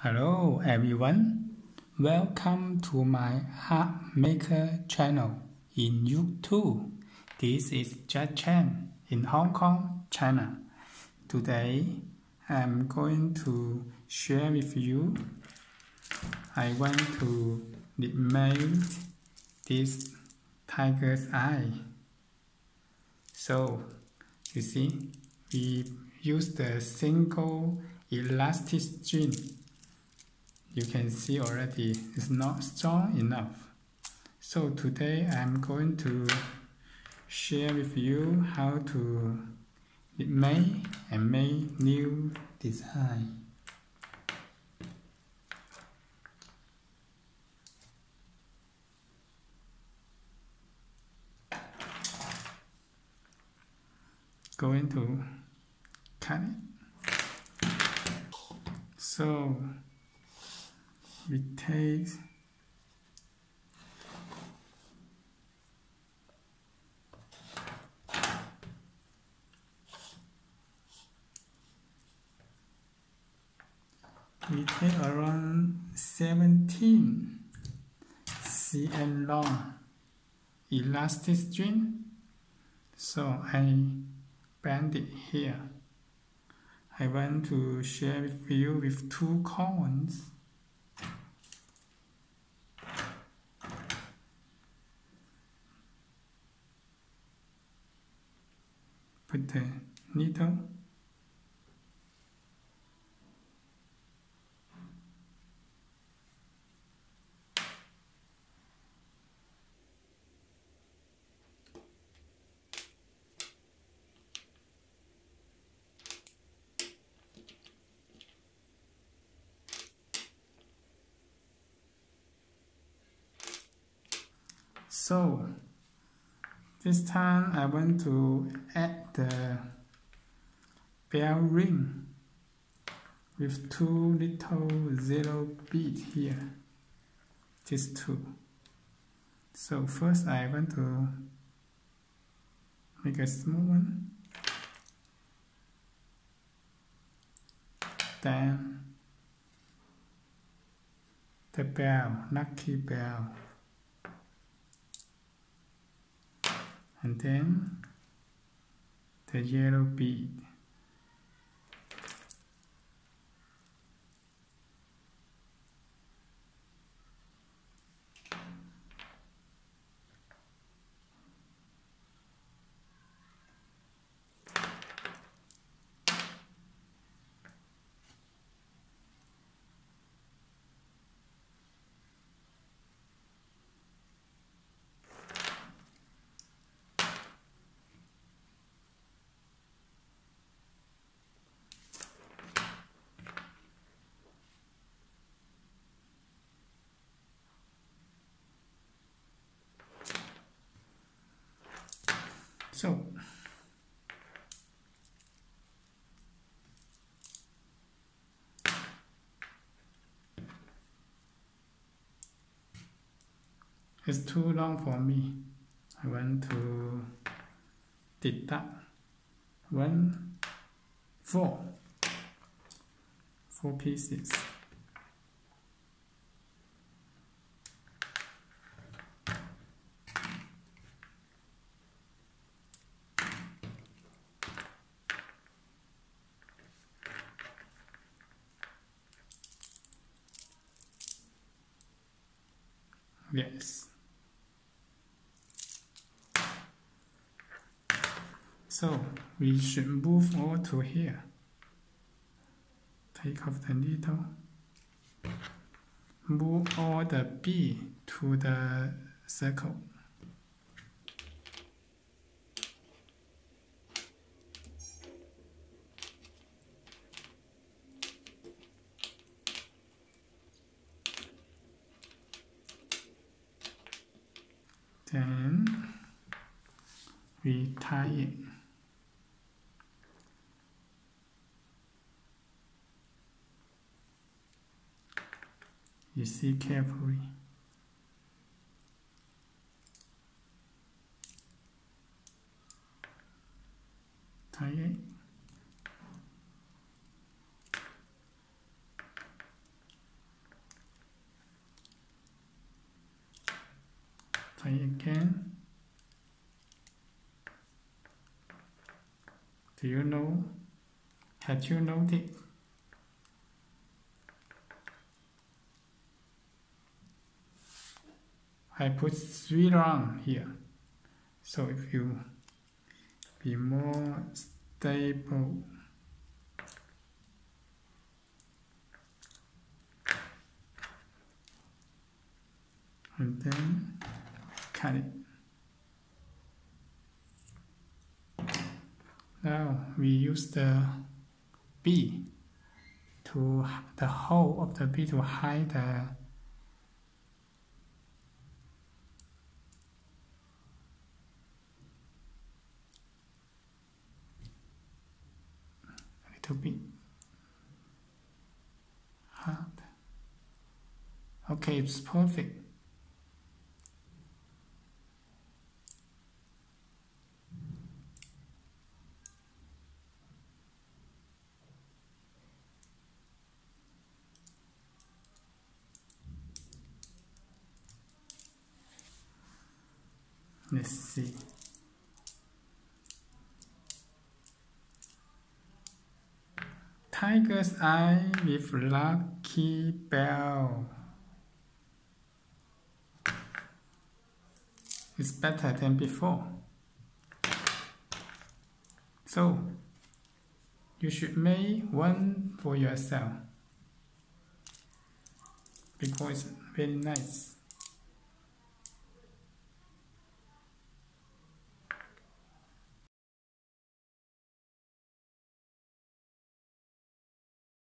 Hello everyone, welcome to my Art Maker channel in YouTube. This is Jack Chen in Hong Kong, China. Today I'm going to share with you. I want to make this tiger's eye. So you see, we use the single elastic string. You can see already it's not strong enough. So today I'm going to share with you how to make new design. Going to cut it. So we take around 17 cm long elastic string. So I bend it here. I want to share with you with two cones. Put the needle. So this time I want to add the bell ring with two little zero beads here. Just two. So first I want to make a small one. Then the bell, lucky bell. And then the yellow bead. So it's too long for me. I want to deduct 4 pieces. Yes. So we should move all to here. Take off the needle. Move all the bead to the circle. Then we tie it. You see carefully. Tie it. Try again. Do you know? Had you noticed? I put 3 rounds here. So if you be more stable, and then cut it. Now we use the B to the hole of the B to hide the little bit hard. Okay, it's perfect. Let's see. Tiger's eye with lucky bell. It's better than before. So, you should make one for yourself because it's very nice.